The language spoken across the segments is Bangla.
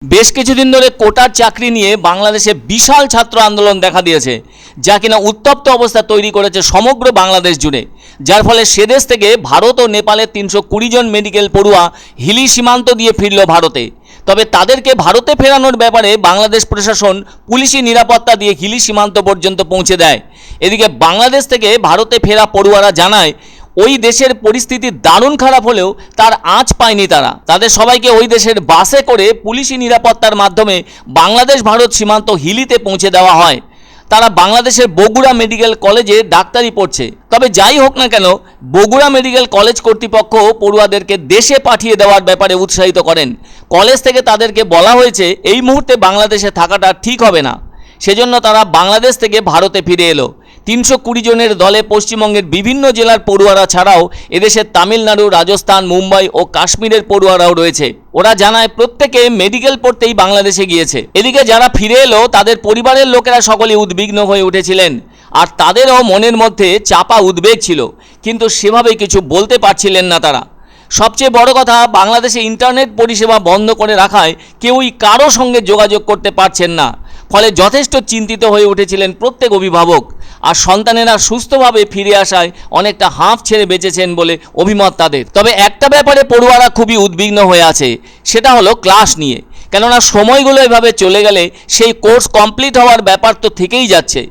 বেশ কিছুদিন ধরে কোটার চাকরি নিয়ে বাংলাদেশে বিশাল ছাত্র আন্দোলন দেখা দিয়েছে, যা কিনা উত্তপ্ত অবস্থা তৈরি করেছে সমগ্র বাংলাদেশ জুড়ে। যার ফলে সেদেশ থেকে ভারত ও নেপালের ৩২০ জন মেডিকেল পড়ুয়া হিলি সীমান্ত দিয়ে ফিরল ভারতে। তবে তাদেরকে ভারতে ফেরানোর ব্যাপারে বাংলাদেশ প্রশাসন পুলিশি নিরাপত্তা দিয়ে হিলি সীমান্ত পর্যন্ত পৌঁছে দেয়। এদিকে বাংলাদেশ থেকে ভারতে ফেরা পড়ুয়ারা জানায় ওই দেশের পরিস্থিতি দারুণ খারাপ হলেও তার আঁচ পায়নি তারা। তাদের সবাইকে ওই দেশের বাসে করে পুলিশি নিরাপত্তার মাধ্যমে বাংলাদেশ ভারত সীমান্ত হিলিতে পৌঁছে দেওয়া হয়। তারা বাংলাদেশের বগুড়া মেডিকেল কলেজে ডাক্তারি পড়ছে। তবে যাই হোক না কেন, বগুড়া মেডিকেল কলেজ কর্তৃপক্ষ পড়ুয়াদেরকে দেশে পাঠিয়ে দেওয়ার ব্যাপারে উৎসাহিত করেন। কলেজ থেকে তাদেরকে বলা হয়েছে এই মুহূর্তে বাংলাদেশে থাকাটা ঠিক হবে না, সেজন্য তারা বাংলাদেশ থেকে ভারতে ফিরে এলো। ৩২০ জনের দলে পশ্চিমবঙ্গের বিভিন্ন জেলার পড়ুয়ারা ছাড়াও এদেশের তামিলনাড়ু, রাজস্থান, মুম্বাই ও কাশ্মীরের পড়ুয়ারাও রয়েছে। ওরা জানায় প্রত্যেকে মেডিকেল পড়তেই বাংলাদেশে গিয়েছে। এদিকে যারা ফিরে এলো তাদের পরিবারের লোকেরা সকলে উদ্বিগ্ন হয়ে উঠেছিলেন, আর তাদেরও মনের মধ্যে চাপা উদ্বেগ ছিল, কিন্তু সেভাবে কিছু বলতে পারছিলেন না তারা। সবচেয়ে বড় কথা, বাংলাদেশে ইন্টারনেট পরিষেবা বন্ধ করে রাখায় কেউই কারো সঙ্গে যোগাযোগ করতে পারছেন না। ফলে যথেষ্ট চিন্তিত হয়ে উঠেছিলেন প্রত্যেক অভিভাবক, আর সন্তানেরা সুস্থভাবে ফিরে আসায় অনেকটা হাঁফ ছেড়ে বেঁচেছেন বলে অভিমত তাদের। তবে একটা ব্যাপারে পড়ুয়ারা খুবই উদ্বিগ্ন হয়ে আছে, সেটা হলো ক্লাস নিয়ে। কেননা সময়গুলো এভাবে চলে গেলে সেই কোর্স কমপ্লিট হওয়ার ব্যাপার তো থেকেই যাচ্ছে,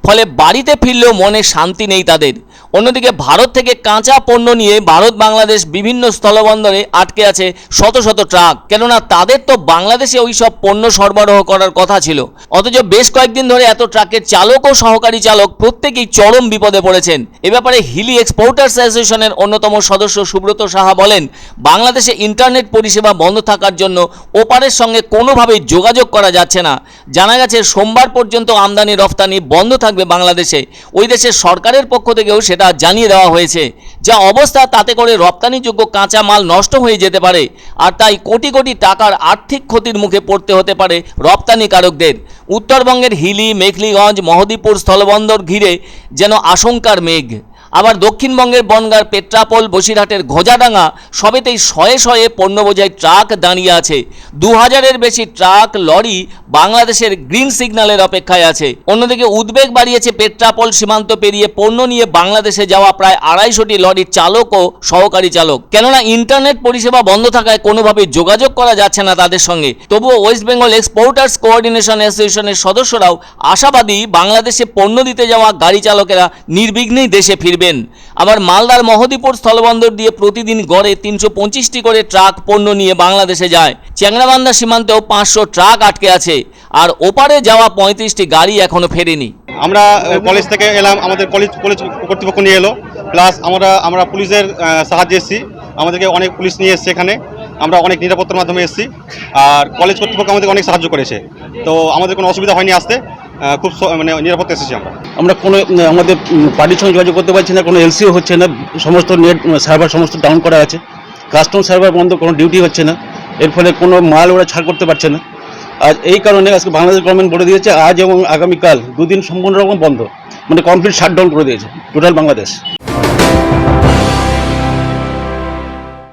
ফলে বাড়িতে ফিরলেও মনে শান্তি নেই তাদের। অন্যদিকে ভারত থেকে কাঁচা পণ্য নিয়ে ভারত বাংলাদেশ বিভিন্ন স্থলবন্দরে আটকে আছে শত শত ট্রাক। কেননা তাদের তো বাংলাদেশে ওই সব পণ্য সরবরাহ করার কথা ছিল, অথচ বেশ কয়েকদিন ধরে এত ট্রাকের চালক ও সহকারী চালক প্রত্যেকেই চরম বিপদে পড়েছেন। এ ব্যাপারে হিলি এক্সপোর্টার্স অ্যাসোসিয়েশনের অন্যতম সদস্য সুব্রত সাহা বলেন, বাংলাদেশে ইন্টারনেট পরিষেবা বন্ধ থাকার জন্য ওপারের সঙ্গে কোনোভাবেই যোগাযোগ করা যাচ্ছে না। জানা গেছে সোমবার পর্যন্ত আমদানি রফতানি বন্ধ থাকবে বাংলাদেশে। ওই দেশের সরকারের পক্ষ থেকেও সেটা জানিয়ে দেওয়া হয়েছে। যা অবস্থা, তাতে করে রপ্তানিযোগ্য কাঁচা মাল নষ্ট হয়ে যেতে পারে, আর তাই কোটি কোটি টাকার আর্থিক ক্ষতির মুখে পড়তে হতে পারে রপ্তানিকারকদের। উত্তরবঙ্গের হিলি, মেখলিগঞ্জ, মহদীপুর স্থলবন্দর ঘিরে যেন আশঙ্কার মেঘ। আবার দক্ষিণবঙ্গের বনগাঁর পেট্রাপোল, বসিরহাটের ঘোজাডাঙ্গা সবেতেই শয়ে শয়ে পণ্য বোঝাই ট্রাক দাঁড়িয়ে আছে। ২০০০-এর বেশি ট্রাক, লরি বাংলাদেশের গ্রিন সিগন্যালের অপেক্ষায় আছে। অন্যদিকে উদ্বেগ বাড়িয়েছে পেট্রাপোল সীমান্ত পেরিয়ে পণ্য নিয়ে বাংলাদেশে যাওয়া প্রায় ২৫০টি লরির চালক ও সহকারী চালক। কেননা ইন্টারনেট পরিষেবা বন্ধ থাকায় কোনোভাবেই যোগাযোগ করা যাচ্ছে না তাদের সঙ্গে। তবুও ওয়েস্ট বেঙ্গল এক্সপোর্টার্স কোঅর্ডিনেশন অ্যাসোসিয়েশনের সদস্যরাও আশাবাদী বাংলাদেশে পণ্য দিতে যাওয়া গাড়ি চালকেরা নির্বিঘ্নেই দেশে ফিরবে। আবার মালদার মহদীপুর স্থলবন্দর দিয়ে প্রতিদিন গড়ে ৩২৫টি করে ট্রাক পণ্য নিয়ে বাংলাদেশে যায়। চ্যাংরাবান্ধা সীমান্তেও ৫০০ ট্রাক আটকে আছে, আর ওপারে যাওয়া ৩৫টি গাড়ি এখনো ফেরেনি। আমরা কলেজ থেকে এলাম, আমাদের কলেজ কর্তৃপক্ষ নিয়ে এলো, প্লাস আমরা পুলিশের সাহায্যে এসেছি। আমাদেরকে অনেক পুলিশ নিয়ে এসছে এখানে, আমরা অনেক নিরাপত্তার মাধ্যমে এসেছি, আর কলেজ কর্তৃপক্ষ আমাদের অনেক সাহায্য করেছে। তো আমাদের কোনো অসুবিধা হয়নি, আসতে খুব নিরাপত্তা এসেছি। আমরা কোনো আমাদের পার্টির সঙ্গে যোগাযোগ করতে পারছি না, কোনো এলসিও হচ্ছে না, সমস্ত নেট সার্ভার সমস্ত ডাউন করা আছে, কাস্টম সার্ভার বন্ধ, কোনো ডিউটি হচ্ছে না, এর ফলে কোনো মাল ওরা ছাড় করতে পারছে না। আর এই কারণে আজকে বাংলাদেশ গভর্নমেন্ট বলে দিয়েছে আজ এবং আগামীকাল দুদিন সম্পূর্ণ রকম বন্ধ, মানে কমপ্লিট শাটডাউন করে দিয়েছে টোটাল বাংলাদেশ।